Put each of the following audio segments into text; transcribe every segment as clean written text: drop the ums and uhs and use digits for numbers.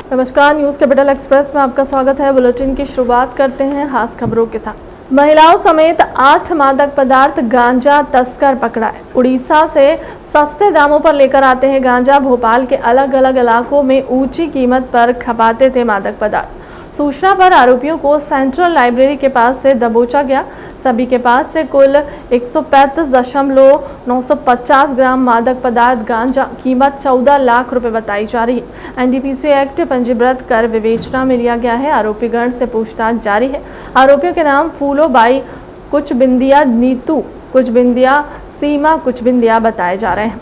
नमस्कार, news capital express में आपका स्वागत है। बुलेटिन की शुरुआत करते हैं खास खबरों के साथ। महिलाओं समेत 8 मादक पदार्थ गांजा तस्कर पकड़ाए। उड़ीसा से सस्ते दामों पर लेकर आते हैं गांजा। भोपाल के अलग अलग इलाकों में ऊंची कीमत पर खपाते थे मादक पदार्थ। सूचना पर आरोपियों को सेंट्रल लाइब्रेरी के पास से दबोचा गया। सभी के पास से कुल 135.950 ग्राम मादक पदार्थ गांजा, कीमत 14 लाख रुपए बताई जा रही है। एनडीपीसी एक्ट पंजीबद्ध कर विवेचना में लिया गया है। आरोपीगण से पूछताछ जारी है। आरोपियों के नाम फूलो बाई कुचबिंदिया, नीतू कुचबिंदिया, सीमा कुचबिंदिया बताए जा रहे हैं।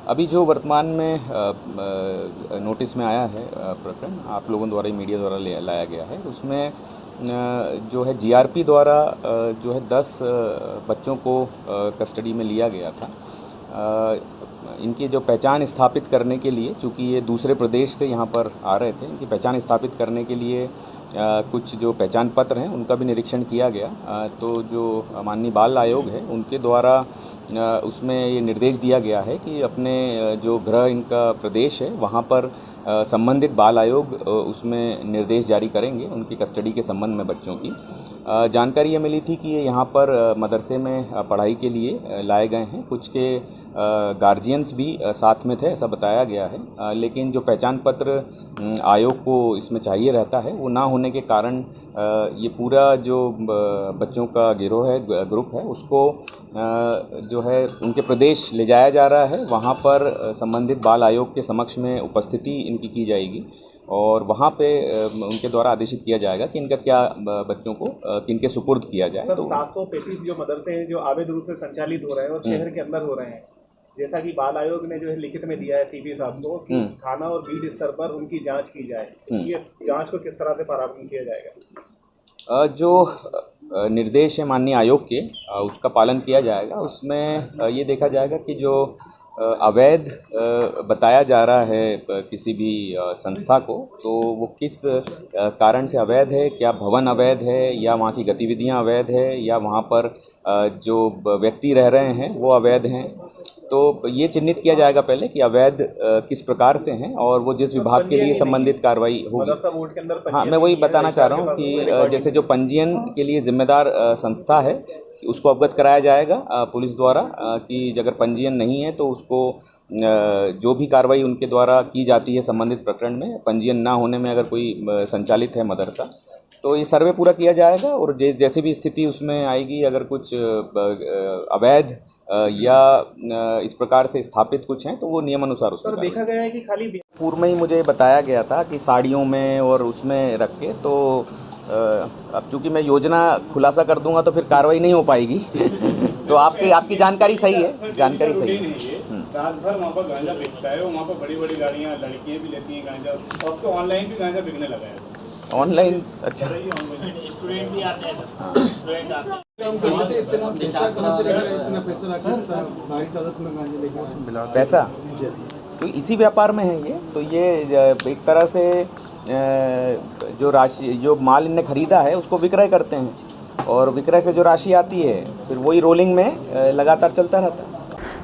अभी जो वर्तमान में नोटिस में आया है प्रकरण, आप लोगों द्वारा मीडिया द्वारा लाया गया है, उसमें जो है जीआरपी द्वारा जो है 10 बच्चों को कस्टडी में लिया गया था। इनकी जो पहचान स्थापित करने के लिए, चूँकि ये दूसरे प्रदेश से यहाँ पर आ रहे थे, इनकी पहचान स्थापित करने के लिए कुछ जो पहचान पत्र हैं उनका भी निरीक्षण किया गया। तो जो माननीय बाल आयोग है उनके द्वारा उसमें ये निर्देश दिया गया है कि अपने जो गृह इनका प्रदेश है वहाँ पर संबंधित बाल आयोग उसमें निर्देश जारी करेंगे उनकी कस्टडी के संबंध में बच्चों की। जानकारी ये मिली थी कि ये यहाँ पर मदरसे में पढ़ाई के लिए लाए गए हैं। कुछ के गार्जियंस भी साथ में थे, ऐसा बताया गया है। लेकिन जो पहचान पत्र आयोग को इसमें चाहिए रहता है, वो ना होने के कारण ये पूरा जो बच्चों का गिरोह है, ग्रुप है, उसको जो है उनके प्रदेश ले जाया जा रहा है। वहाँ पर संबंधित बाल आयोग के समक्ष में उपस्थिति इनकी की जाएगी और वहाँ पे उनके द्वारा आदेशित किया जाएगा कि इनका क्या बच्चों को किनके सुपुर्द किया जाए। तो 735 जो मदरसे हैं जो अवैध रूप से संचालित हो रहे हैं और शहर के अंदर हो रहे हैं, जैसा कि बाल आयोग ने जो है लिखित में दिया है सीपी साहब को कि थाना और बीट स्तर पर उनकी जांच की जाए, ये जांच को किस तरह से प्रारंभ किया जाएगा? जो निर्देश है माननीय आयोग के, उसका पालन किया जाएगा। उसमें ये देखा जाएगा कि जो अवैध बताया जा रहा है किसी भी संस्था को, तो वो किस कारण से अवैध है, क्या भवन अवैध है या वहाँ की गतिविधियाँ अवैध है या वहाँ पर जो व्यक्ति रह रहे हैं वो अवैध हैं। तो ये चिन्हित किया जाएगा पहले कि अवैध किस प्रकार से हैं और वो जिस विभाग के लिए संबंधित कार्रवाई होगी। हाँ, मैं वही बताना चाह रहा हूँ कि जैसे जो पंजीयन के लिए जिम्मेदार संस्था है उसको अवगत कराया जाएगा पुलिस द्वारा कि अगर पंजीयन नहीं है तो उसको जो भी कार्रवाई उनके द्वारा की जाती है संबंधित प्रकरण में, पंजीयन ना होने में अगर कोई संचालित है मदरसा, तो ये सर्वे पूरा किया जाएगा और जैसे भी स्थिति उसमें आएगी, अगर कुछ अवैध या इस प्रकार से स्थापित कुछ हैं तो वो नियमानुसार उसमें देखा गया है कि खाली पूर्व में ही मुझे बताया गया था कि साड़ियों में और उसमें रख के, तो अब चूंकि मैं योजना खुलासा कर दूंगा तो फिर कार्रवाई नहीं हो पाएगी। तो आपकी जानकारी सही है, जानकारी सही है। रात भर वहाँ पर गांजा बिकता है, वहाँ पर बड़ी बड़ी गाड़ियाँ, लड़कियाँ भी लेती हैं गांजा, और तो ऑनलाइन भी गांजा बिकने लगा है। ऑनलाइन? अच्छा, स्टूडेंट भी आते हैं, स्टूडेंट आते हैं। पैसा तो इसी व्यापार में है ये। तो ये एक तरह से जो राशि, जो माल इनने खरीदा है उसको विक्रय करते हैं और विक्रय से जो राशि आती है फिर वही रोलिंग में लगातार चलता रहता है।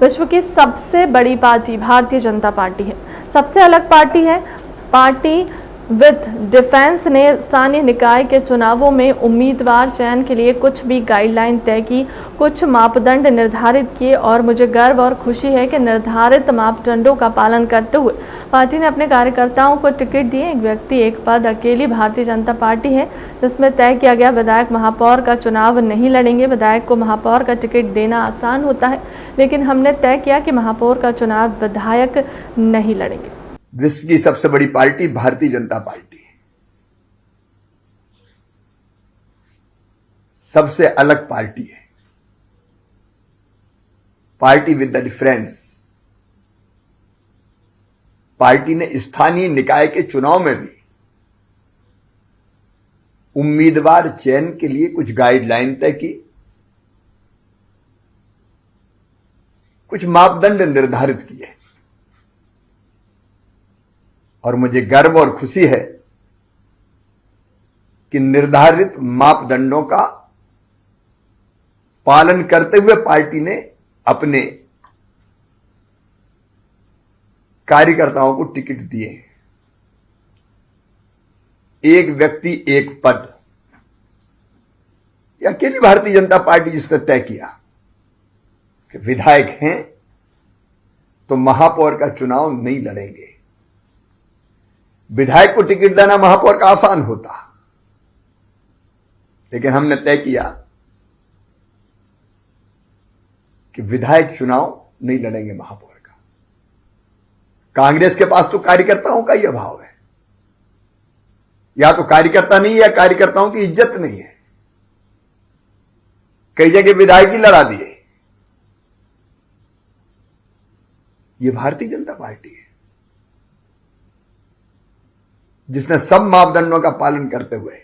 विश्व की सबसे बड़ी पार्टी भारतीय जनता पार्टी है। सबसे अलग पार्टी है। पार्टी विद डिफेंस ने स्थानीय निकाय के चुनावों में उम्मीदवार चयन के लिए कुछ भी गाइडलाइन तय की, कुछ मापदंड निर्धारित किए और मुझे गर्व और खुशी है कि निर्धारित मापदंडों का पालन करते हुए पार्टी ने अपने कार्यकर्ताओं को टिकट दिए। एक व्यक्ति एक पद अकेली भारतीय जनता पार्टी है जिसमें तय किया गया विधायक महापौर का चुनाव नहीं लड़ेंगे। विधायक को महापौर का टिकट देना आसान होता है, लेकिन हमने तय किया कि महापौर का चुनाव विधायक नहीं लड़ेंगे। विश्व की सबसे बड़ी पार्टी भारतीय जनता पार्टी, सबसे अलग पार्टी है। Party with the difference. Party ने स्थानीय निकाय के चुनाव में भी उम्मीदवार चयन के लिए कुछ गाइडलाइन तय की, कुछ मापदंड निर्धारित किए और मुझे गर्व और खुशी है कि निर्धारित मापदंडों का पालन करते हुए पार्टी ने अपने कार्यकर्ताओं को टिकट दिए हैं। एक व्यक्ति एक पद, ये अकेली भारतीय जनता पार्टी जिसने तय किया कि विधायक हैं तो महापौर का चुनाव नहीं लड़ेंगे। विधायक को टिकट देना महापौर का आसान होता, लेकिन हमने तय किया कि विधायक चुनाव नहीं लड़ेंगे महापौर का। कांग्रेस के पास तो कार्यकर्ताओं का ही अभाव है, या तो कार्यकर्ता नहीं है या कार्यकर्ताओं की इज्जत नहीं है। कई जगह विधायक ही लड़ा दिए। ये भारतीय जनता पार्टी है जिसने सब मापदंडों का पालन करते हुए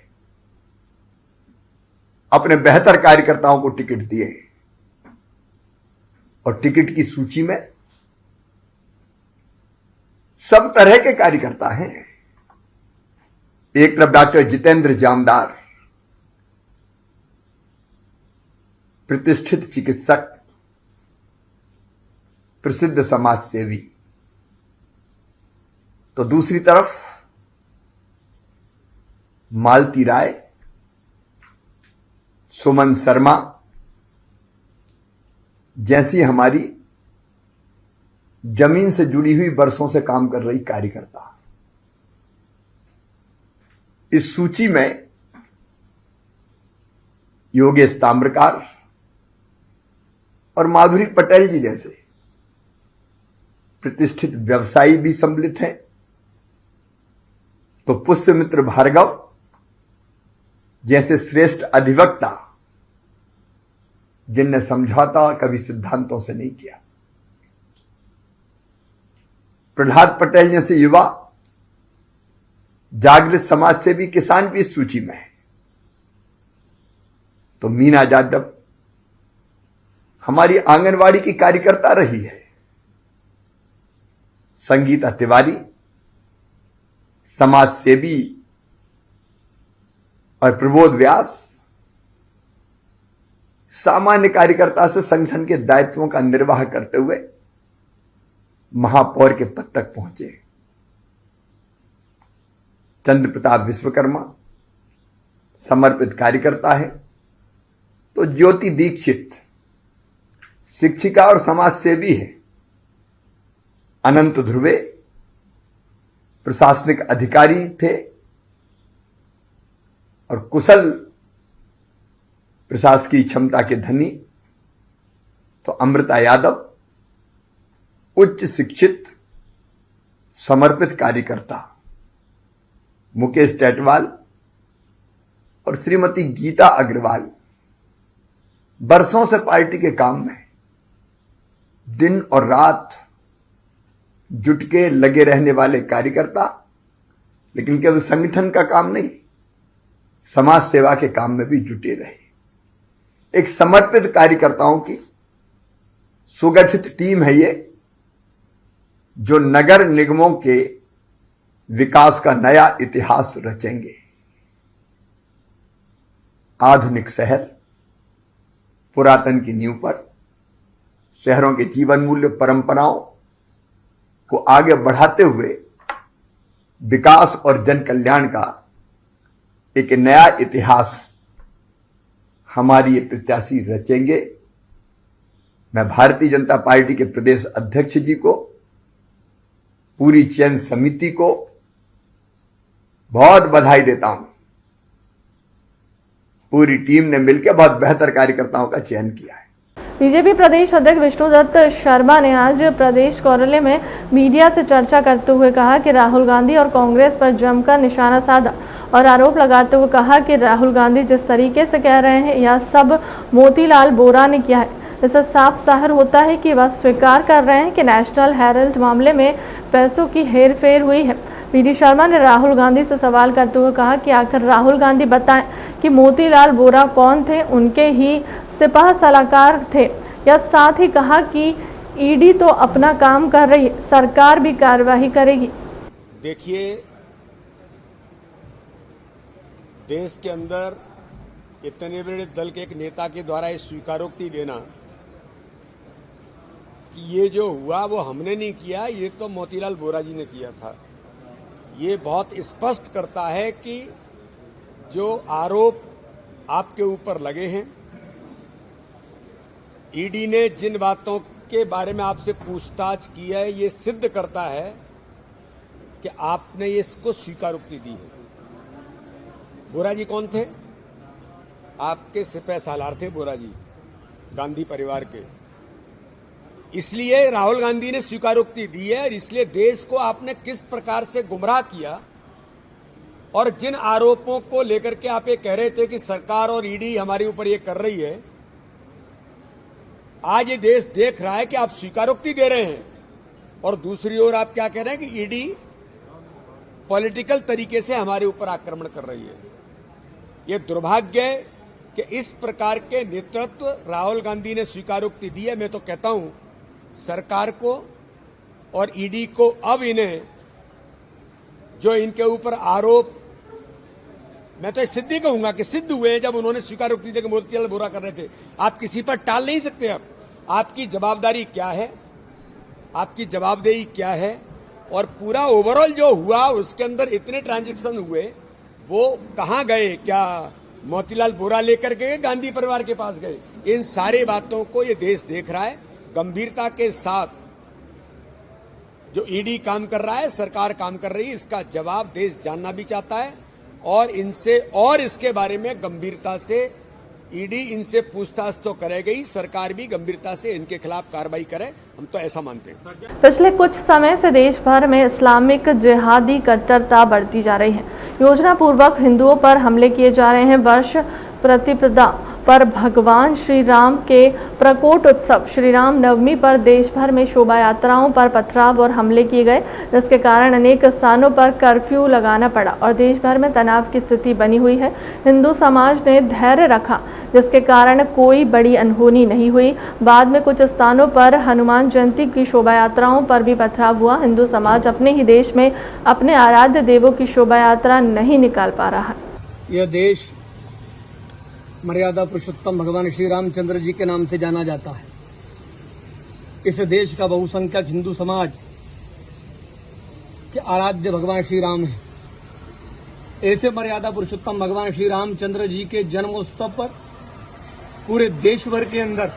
अपने बेहतर कार्यकर्ताओं को टिकट दिए, और टिकट की सूची में सब तरह के कार्यकर्ता हैं। एक तरफ डॉक्टर जितेंद्र जामदार, प्रतिष्ठित चिकित्सक, प्रसिद्ध समाज सेवी, तो दूसरी तरफ मालती राय, सुमन शर्मा जैसी हमारी जमीन से जुड़ी हुई बरसों से काम कर रही कार्यकर्ता। इस सूची में योगेश ताम्रकार और माधुरी पटेल जी जैसे प्रतिष्ठित व्यवसायी भी सम्मिलित हैं, तो पुष्यमित्र भार्गव जैसे श्रेष्ठ अधिवक्ता जिनने समझौता कभी सिद्धांतों से नहीं किया, प्रहलाद पटेल जैसे युवा जागृत समाज से भी किसान भी इस सूची में है, तो मीना जाटव हमारी आंगनवाड़ी की कार्यकर्ता रही है, संगीता तिवारी समाज सेवी और प्रबोध व्यास सामान्य कार्यकर्ता से संगठन के दायित्वों का निर्वाह करते हुए महापौर के पद तक पहुंचे। चंद्र प्रताप विश्वकर्मा समर्पित कार्यकर्ता है, तो ज्योति दीक्षित शिक्षिका और समाज सेवी है। अनंत ध्रुवे प्रशासनिक अधिकारी थे और कुशल प्रशासकीय क्षमता के धनी, तो अमृता यादव उच्च शिक्षित समर्पित कार्यकर्ता, मुकेश टेटवाल और श्रीमती गीता अग्रवाल बरसों से पार्टी के काम में दिन और रात जुट के लगे रहने वाले कार्यकर्ता, लेकिन केवल संगठन का काम नहीं, समाज सेवा के काम में भी जुटे रहे। एक समर्पित कार्यकर्ताओं की सुगठित टीम है ये, जो नगर निगमों के विकास का नया इतिहास रचेंगे। आधुनिक शहर पुरातन की नींव पर शहरों के जीवन मूल्य परंपराओं को आगे बढ़ाते हुए विकास और जन कल्याण का एक नया इतिहास हमारी ये प्रत्याशी रचेंगे। मैं भारतीय जनता पार्टी के प्रदेश अध्यक्ष जी को, पूरी चयन समिति को बहुत बधाई देता हूं। पूरी टीम ने मिलकर बहुत बेहतर कार्यकर्ताओं का चयन किया है। बीजेपी प्रदेश अध्यक्ष विष्णुदत्त शर्मा ने आज प्रदेश कार्यालय में मीडिया से चर्चा करते हुए कहा कि राहुल गांधी और कांग्रेस पर जमकर निशाना साधा और आरोप लगाते हुए कहा कि राहुल गांधी जिस तरीके से कह रहे हैं यह सब मोतीलाल वोरा ने किया है। इससे साफ जाहिर होता है कि वह स्वीकार कर रहे हैं कि नेशनल हेराल्ड मामले में पैसों की हेरफेर हुई है। वी.डी. शर्मा ने राहुल गांधी से सवाल करते हुए कहा कि आखिर राहुल गांधी बताएं कि मोतीलाल वोरा कौन थे, उनके ही सिपाह सलाहकार थे, या साथ ही कहा कि ईडी तो अपना काम कर रही है, सरकार भी कार्रवाई करेगी। देखिए, देश के अंदर इतने बड़े दल के एक नेता के द्वारा ये स्वीकारोक्ति देना कि ये जो हुआ वो हमने नहीं किया, ये तो मोतीलाल वोरा जी ने किया था, ये बहुत स्पष्ट करता है कि जो आरोप आपके ऊपर लगे हैं, ईडी ने जिन बातों के बारे में आपसे पूछताछ की है, ये सिद्ध करता है कि आपने इसको स्वीकारोक्ति दी है। बोरा जी कौन थे? आपके सिपह सालार थे बोरा जी, गांधी परिवार के। इसलिए राहुल गांधी ने स्वीकारोक्ति दी है और इसलिए देश को आपने किस प्रकार से गुमराह किया और जिन आरोपों को लेकर के आप ये कह रहे थे कि सरकार और ईडी हमारे ऊपर ये कर रही है, आज ये देश देख रहा है कि आप स्वीकारोक्ति दे रहे हैं और दूसरी ओर आप क्या कह रहे हैं कि ईडी पॉलिटिकल तरीके से हमारे ऊपर आक्रमण कर रही है। ये दुर्भाग्य है कि इस प्रकार के नेतृत्व राहुल गांधी ने स्वीकारोक्ति दी है। मैं तो कहता हूं सरकार को और ईडी को अब इन्हें जो इनके ऊपर आरोप, मैं तो सिद्ध ही कहूंगा कि सिद्ध हुए जब उन्होंने स्वीकारोक्ति दी कि मोतीलाल वोरा कर रहे थे। आप किसी पर टाल नहीं सकते। अब आपकी जवाबदारी क्या है, आपकी जवाबदेही क्या है और पूरा ओवरऑल जो हुआ उसके अंदर इतने ट्रांजैक्शन हुए वो कहां गए? क्या मोतीलाल वोरा लेकर गए, गांधी परिवार के पास गए? इन सारी बातों को ये देश देख रहा है। गंभीरता के साथ जो ईडी काम कर रहा है, सरकार काम कर रही है, इसका जवाब देश जानना भी चाहता है और इनसे और इसके बारे में गंभीरता से ईडी इनसे पूछताछ तो करेगी ही, सरकार भी गंभीरता से इनके खिलाफ कार्रवाई करे। हम तो ऐसा मानते हैं। पिछले कुछ समय से देश भर में इस्लामिक जिहादी कट्टरता बढ़ती जा रही है। योजना पूर्वक हिंदुओं पर हमले किए जा रहे हैं। वर्ष प्रतिपदा पर भगवान श्री राम के प्रकोट उत्सव श्री राम नवमी पर देश भर में शोभा यात्राओं पर पथराव और हमले किए गए, जिसके कारण अनेक स्थानों पर कर्फ्यू लगाना पड़ा और देश भर में तनाव की स्थिति बनी हुई है। हिंदू समाज ने धैर्य रखा, जिसके कारण कोई बड़ी अनहोनी नहीं हुई। बाद में कुछ स्थानों पर हनुमान जयंती की शोभा यात्राओं पर भी पथराव हुआ। हिंदू समाज अपने ही देश में अपने आराध्य देवों की शोभा यात्रा नहीं निकाल पा रहा है। यह देश मर्यादा पुरुषोत्तम भगवान श्री रामचंद्र जी के नाम से जाना जाता है। इस देश का बहुसंख्यक हिंदू समाज के आराध्य भगवान श्री राम है। ऐसे मर्यादा पुरुषोत्तम भगवान श्री रामचंद्र जी के जन्मोत्सव पर पूरे देश भर के अंदर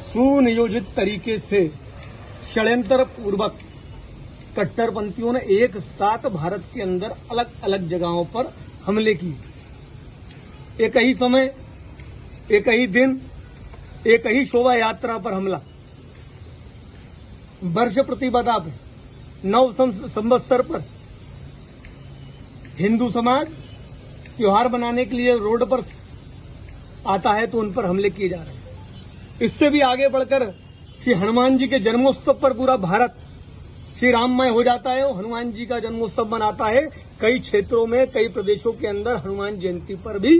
सुनियोजित तरीके से षड्यंत्र पूर्वक कट्टरपंथियों ने एक साथ भारत के अंदर अलग अलग जगहों पर हमले किए। एक ही समय, एक ही दिन, एक ही शोभा यात्रा पर हमला। वर्ष प्रतिपदा पे, नव संवत्सर पर हिंदू समाज त्योहार मनाने के लिए रोड पर आता है तो उन पर हमले किए जा रहे हैं। इससे भी आगे बढ़कर श्री हनुमान जी के जन्मोत्सव पर पूरा भारत श्री राममय हो जाता है। हनुमान जी का जन्मोत्सव मनाता है। कई क्षेत्रों में, कई प्रदेशों के अंदर हनुमान जयंती पर भी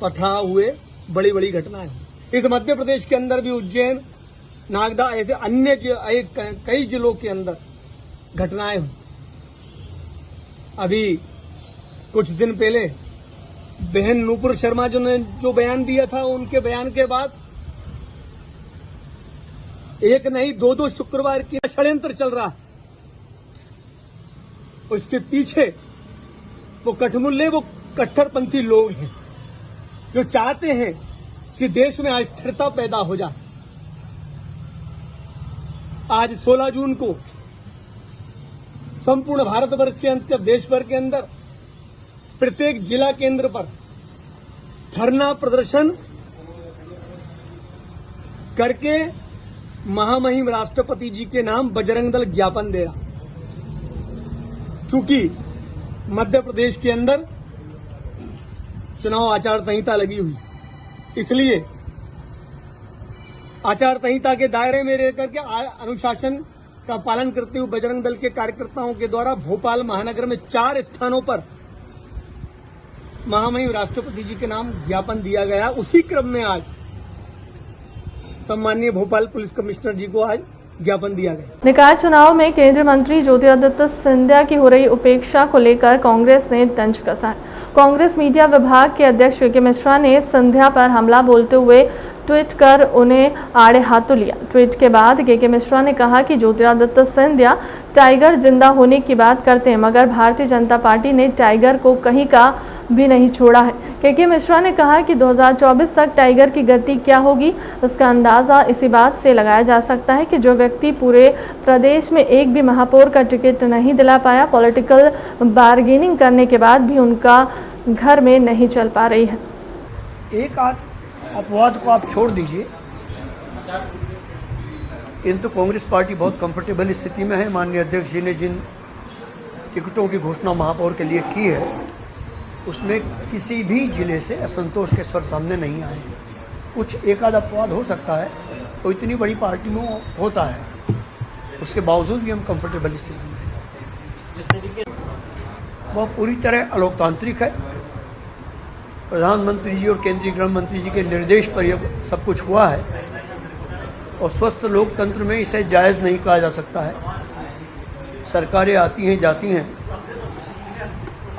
पथराव हुए, बड़ी बड़ी घटनाएं। इस मध्य प्रदेश के अंदर भी उज्जैन, नागदा, ऐसे अन्य कई जिलों के अंदर घटनाएं हुई। अभी कुछ दिन पहले बहन नूपुर शर्मा ने जो बयान दिया था, उनके बयान के बाद एक नहीं दो शुक्रवार की षड्यंत्र चल रहा है। उसके पीछे वो कठमुल्ले, वो कट्टरपंथी लोग हैं जो चाहते हैं कि देश में अस्थिरता पैदा हो जाए। आज 16 जून को संपूर्ण भारतवर्ष के अंदर, देश भर के अंदर प्रत्येक जिला केंद्र पर धरना प्रदर्शन करके महामहिम राष्ट्रपति जी के नाम बजरंग दल ज्ञापन दे रहा। चूंकि मध्य प्रदेश के अंदर चुनाव आचार संहिता लगी हुई, इसलिए आचार संहिता के दायरे में रह करके अनुशासन का पालन करते हुए बजरंग दल के कार्यकर्ताओं के द्वारा भोपाल महानगर में 4 स्थानों पर महामहिम राष्ट्रपति जी के नाम ज्ञापन दिया गया। उसी क्रम में आज सम्माननीय भोपाल पुलिस कमिश्नर जी को आज ज्ञापन दिया गया। निकाय चुनाव में केंद्रीय मंत्री ज्योतिरादित्य सिंधिया की हो रही उपेक्षा को लेकर कांग्रेस ने तंज कसा है। कांग्रेस मीडिया विभाग के अध्यक्ष के मिश्रा ने सिंधिया पर हमला बोलते हुए ट्वीट कर उन्हें आड़े हाथों लिया। ट्वीट के बाद के मिश्रा ने कहा कि ज्योतिरादित्य सिंधिया टाइगर जिंदा होने की बात करते हैं, मगर भारतीय जनता पार्टी ने टाइगर को कहीं का भी नहीं छोड़ा है। के मिश्रा ने कहा कि 2024 तक टाइगर की गति क्या होगी, इसका अंदाजा इसी बात से लगाया जा सकता है कि जो व्यक्ति पूरे प्रदेश में एक भी महापौर का टिकट नहीं दिला पाया, पॉलिटिकल बार्गेनिंग करने के बाद भी उनका घर में नहीं चल पा रही है। एक आध अपवाद को आप छोड़ दीजिए, इन तो कांग्रेस पार्टी बहुत कंफर्टेबल स्थिति में है। माननीय अध्यक्ष जी ने जिन टिकटों की घोषणा महापौर के लिए की है, उसमें किसी भी जिले से असंतोष के स्वर सामने नहीं आए हैं। कुछ एक आध अपवाद हो सकता है, तो इतनी बड़ी पार्टी में होता है, उसके बावजूद भी हम कंफर्टेबल स्थिति में हैं। वह पूरी तरह अलोकतांत्रिक है। प्रधानमंत्री जी और केंद्रीय गृह मंत्री जी के निर्देश पर यह सब कुछ हुआ है, और स्वस्थ लोकतंत्र में इसे जायज़ नहीं कहा जा सकता है। सरकारें आती हैं जाती हैं,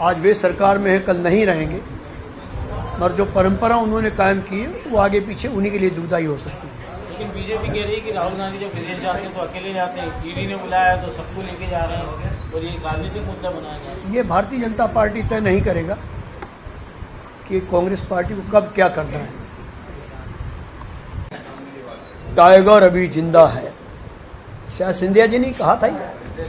आज वे सरकार में है, कल नहीं रहेंगे, मगर जो परंपरा उन्होंने कायम की है वो आगे पीछे उन्हीं के लिए दुखदायी हो सकती है। लेकिन बीजेपी कह रही है कि राहुल गांधी जब विदेश जाते हैं तो अकेले जाते हैं, ईडी ने बुलाया तो सबको लेके जा रहे हैं, और ये राजनीतिक मुद्दा बनाया गया। ये भारतीय जनता पार्टी तय नहीं करेगा कि कांग्रेस पार्टी को कब क्या करना है। टाइगर अभी जिंदा है, शायद सिंधिया जी ने कहा था ये,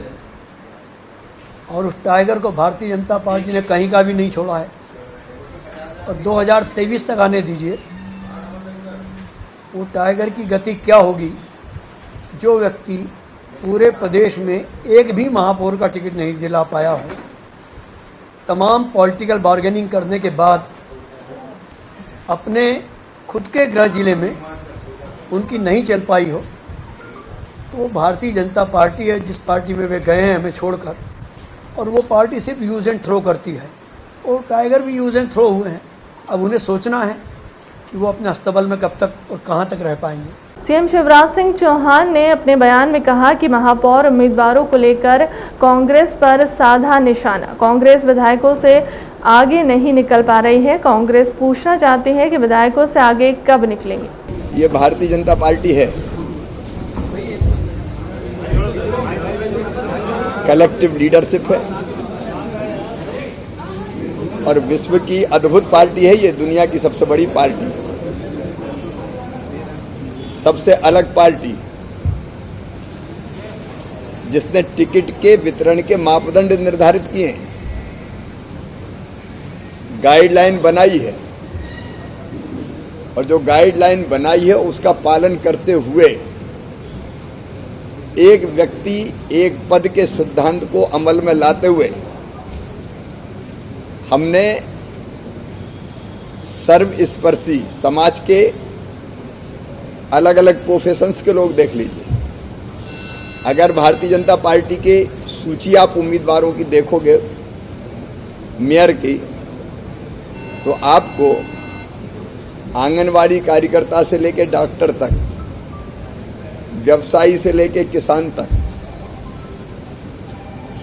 और उस टाइगर को भारतीय जनता पार्टी ने कहीं का भी नहीं छोड़ा है। और 2023 तक आने दीजिए, वो टाइगर की गति क्या होगी। जो व्यक्ति पूरे प्रदेश में एक भी महापौर का टिकट नहीं दिला पाया हो, तमाम पॉलिटिकल बार्गेनिंग करने के बाद अपने खुद के गृह जिले में उनकी नहीं चल पाई हो, तो वो भारतीय जनता पार्टी है जिस पार्टी में वे गए हैं हमें छोड़कर, और वो पार्टी सिर्फ यूज़ एंड थ्रो करती है। और टाइगर भी यूज़ एंड थ्रो हुए हैं। अब उन्हें सोचना है कि वो अपने अस्तबल में कब तक और कहां तक रह पाएंगे। सीएम शिवराज सिंह चौहान ने अपने बयान में कहा कि महापौर उम्मीदवारों को लेकर कांग्रेस पर साधा निशाना। कांग्रेस विधायकों से आगे नहीं निकल पा रही है। कांग्रेस पूछना चाहती है कि विधायकों से आगे कब निकलेंगे। ये भारतीय जनता पार्टी है, कलेक्टिव लीडरशिप है और विश्व की अद्भुत पार्टी है। ये दुनिया की सबसे बड़ी पार्टी है, सबसे अलग पार्टी, जिसने टिकट के वितरण के मापदंड निर्धारित किए हैं, गाइडलाइन बनाई है, और जो गाइडलाइन बनाई है उसका पालन करते हुए एक व्यक्ति एक पद के सिद्धांत को अमल में लाते हुए हमने सर्वस्पर्शी समाज के अलग अलग प्रोफेशंस के लोग देख लीजिए। अगर भारतीय जनता पार्टी के सूची आप उम्मीदवारों की देखोगे मेयर की, तो आपको आंगनवाड़ी कार्यकर्ता से लेकर डॉक्टर तक, व्यवसायी से लेकर किसान तक,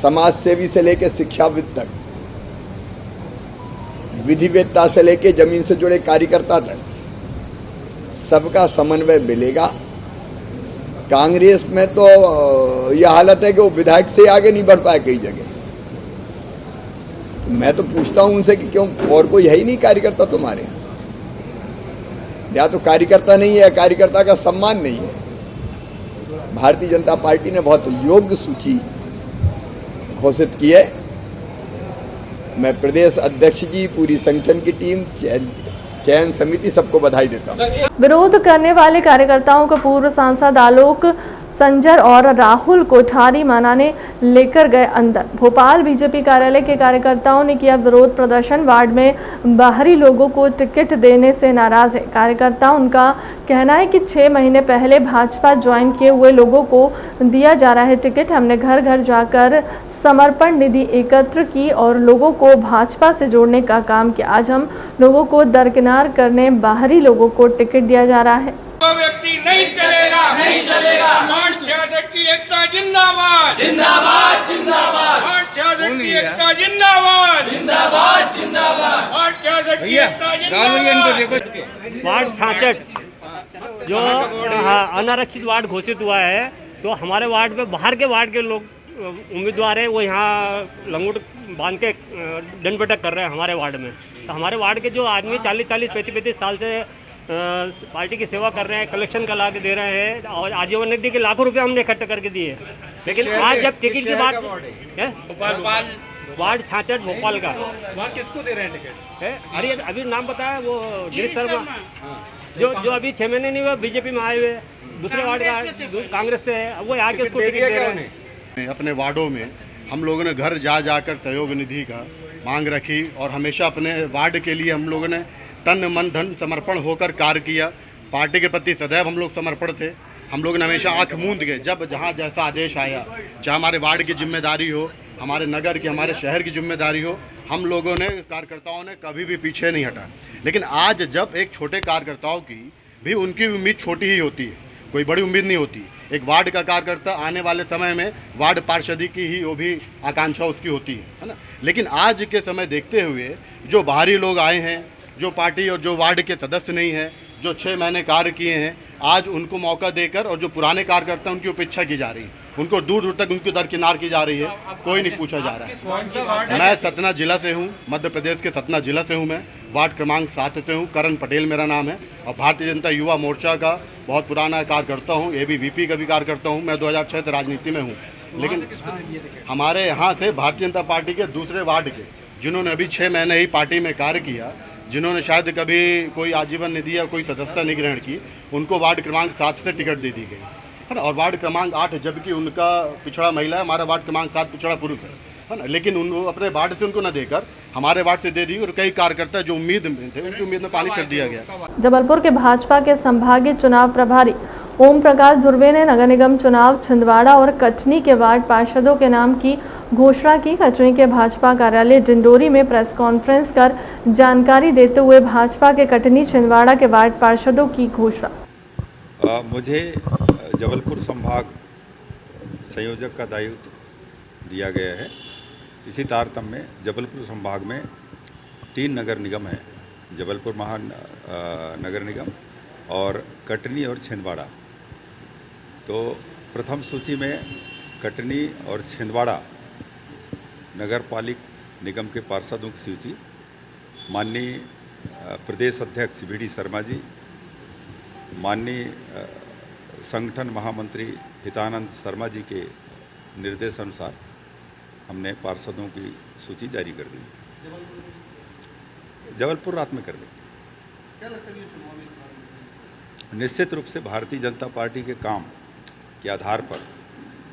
समाज सेवी से लेकर शिक्षाविद तक, विधिवेत्ता से लेकर जमीन से जुड़े कार्यकर्ता तक, सबका समन्वय मिलेगा। कांग्रेस में तो यह हालत है कि वो विधायक से आगे नहीं बढ़ पाए कई जगह। मैं तो पूछता हूं उनसे कि क्यों और कोई है ही नहीं कार्यकर्ता तुम्हारे यहाँ? या तो कार्यकर्ता नहीं है, कार्यकर्ता का सम्मान नहीं है। भारतीय जनता पार्टी ने बहुत योग्य सूची घोषित की है। मैं प्रदेश अध्यक्ष जी, पूरी संगठन की टीम, चयन समिति, सबको बधाई देता हूं। विरोध करने वाले कार्यकर्ताओं को पूर्व सांसद आलोक संजर और राहुल कोठारी मनाने लेकर गए अंदर। भोपाल बीजेपी कार्यालय के कार्यकर्ताओं ने किया विरोध प्रदर्शन। वार्ड में बाहरी लोगों को टिकट देने से नाराज है कार्यकर्ता। उनका कहना है कि 6 महीने पहले भाजपा ज्वाइन किए हुए लोगों को दिया जा रहा है टिकट। हमने घर घर जाकर समर्पण निधि एकत्र की और लोगों को भाजपा से जोड़ने का काम किया। आज हम लोगों को दरकिनार करने बाहरी लोगों को टिकट दिया जा रहा है। वो व्यक्ति नहीं चलेगा, नहीं चलेगा। 866 की एकता जिंदाबाद, जिंदाबाद, जिंदाबाद। 866 की एकता जिंदाबाद, जिंदाबाद, जिंदाबाद। 866 की एकता जिंदाबाद। वार्ड 66 जो अनारक्षित वार्ड घोषित हुआ है, तो हमारे वार्ड में बाहर के वार्ड के लोग उम्मीदवार हैं, वो यहाँ लंगोट बांध के दंड बैठक कर रहे हैं हमारे वार्ड में। तो हमारे वार्ड के जो आदमी 40-40, 35-35 साल से पार्टी की सेवा कर रहे हैं, कलेक्शन का ला के दे रहे हैं, और आजीवन निधि के लाखों रुपए हमने इकट्ठे करके दिए। लेकिन आज जब टिकट की बात है, वार्ड 66 भोपाल का, वहाँ किसको दे रहे हैं टिकट है? अरे अभी नाम बताया वो गिरीश शर्मा, जो अभी 6 महीने नहीं हुए बीजेपी में आए हुए, दूसरे वार्ड का कांग्रेस से है, वो आके उसको टिकट दे रहे हैं। अपने वार्डों में हम लोगों ने घर जा जाकर सहयोग निधि का मांग रखी और हमेशा अपने वार्ड के लिए हम लोगों ने तन मन धन समर्पण होकर कार्य किया। पार्टी के प्रति सदैव हम लोग समर्पण थे। हम लोग ने हमेशा आंख मूंद गए जब जहां जैसा आदेश आया, चाहे हमारे वार्ड की जिम्मेदारी हो, हमारे नगर की, हमारे शहर की जिम्मेदारी हो, हम लोगों ने, कार्यकर्ताओं ने कभी भी पीछे नहीं हटा। लेकिन आज जब एक छोटे कार्यकर्ताओं की भी उनकी उम्मीद छोटी ही होती है, कोई बड़ी उम्मीद नहीं होती। एक वार्ड का कार्यकर्ता आने वाले समय में वार्ड पार्षदी की ही वो भी आकांक्षा उसकी होती है ना। लेकिन आज के समय देखते हुए जो बाहरी लोग आए हैं, जो पार्टी और जो वार्ड के सदस्य नहीं हैं, जो 6 महीने कार्य किए हैं, आज उनको मौका देकर, और जो पुराने कार्यकर्ता उनकी उपेक्षा की जा रही है, उनको दूर दूर तक उनकी दरकिनार की जा रही है, कोई नहीं पूछा जा रहा है। मैं सतना जिला से हूँ, मध्य प्रदेश के सतना जिला से हूँ। मैं वार्ड क्रमांक 7 से हूँ। करण पटेल मेरा नाम है और भारतीय जनता युवा मोर्चा का बहुत पुराना कार्यकर्ता हूँ। ABVP का भी कार्यकर्ता हूँ। मैं 2006 से राजनीति में हूँ। लेकिन हमारे यहाँ से भारतीय जनता पार्टी के दूसरे वार्ड के, जिन्होंने अभी 6 महीने ही पार्टी में कार्य किया, जिन्होंने शायद कभी कोई आजीवन निधि या कोई सदस्यता नहीं ग्रहण की, उनको वार्ड क्रमांक 7 से टिकट दे दी गई है ना। और वार्ड क्रमांक 8 जबकि उनका पिछड़ा महिला है, हमारा वार्ड क्रमांक 7 पिछड़ा पुरुष है ना। लेकिन उन अपने वार्ड से उनको न देकर हमारे वार्ड से दे दी, और कई कार्यकर्ता जो उम्मीद में थे उनकी उम्मीद में पानी फिर दिया गया। जबलपुर के भाजपा के संभागीय चुनाव प्रभारी ओम प्रकाश धुर्वे ने नगर निगम चुनाव छिंदवाड़ा और कटनी के वार्ड पार्षदों के नाम की घोषणा की। कटनी के भाजपा कार्यालय डिंडोरी में प्रेस कॉन्फ्रेंस कर जानकारी देते हुए भाजपा के कटनी छिंदवाड़ा के वार्ड पार्षदों की घोषणा। मुझे जबलपुर संभाग संयोजक का दायित्व दिया गया है। इसी तारतम्य में जबलपुर संभाग में 3 नगर निगम हैं, जबलपुर महानगर निगम और कटनी और छिंदवाड़ा। तो प्रथम सूची में कटनी और छिंदवाड़ा नगर पालिक निगम के पार्षदों की सूची माननीय प्रदेश अध्यक्ष VD शर्मा जी, माननीय संगठन महामंत्री हितानंद शर्मा जी के निर्देशानुसार हमने पार्षदों की सूची जारी कर दी। जबलपुर रात में कर दी। क्या लगता है ये चुनाव निश्चित रूप से भारतीय जनता पार्टी के काम के आधार पर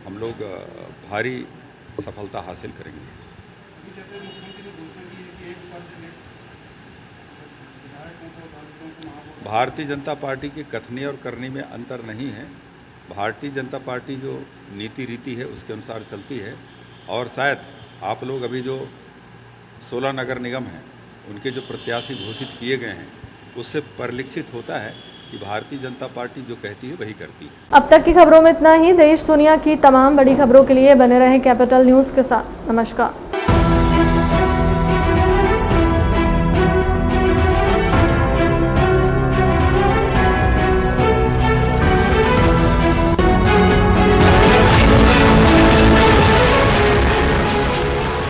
हम लोग भारी सफलता हासिल करेंगे। भारतीय जनता पार्टी के कथनी और करनी में अंतर नहीं है। भारतीय जनता पार्टी जो नीति रीति है उसके अनुसार चलती है, और शायद आप लोग अभी जो 16 नगर निगम हैं उनके जो प्रत्याशी घोषित किए गए हैं उससे परिलक्षित होता है कि भारतीय जनता पार्टी जो कहती है वही करती है। अब तक की खबरों में इतना ही। देश दुनिया की तमाम बड़ी खबरों के लिए बने रहें कैपिटल न्यूज़ के साथ। नमस्कार।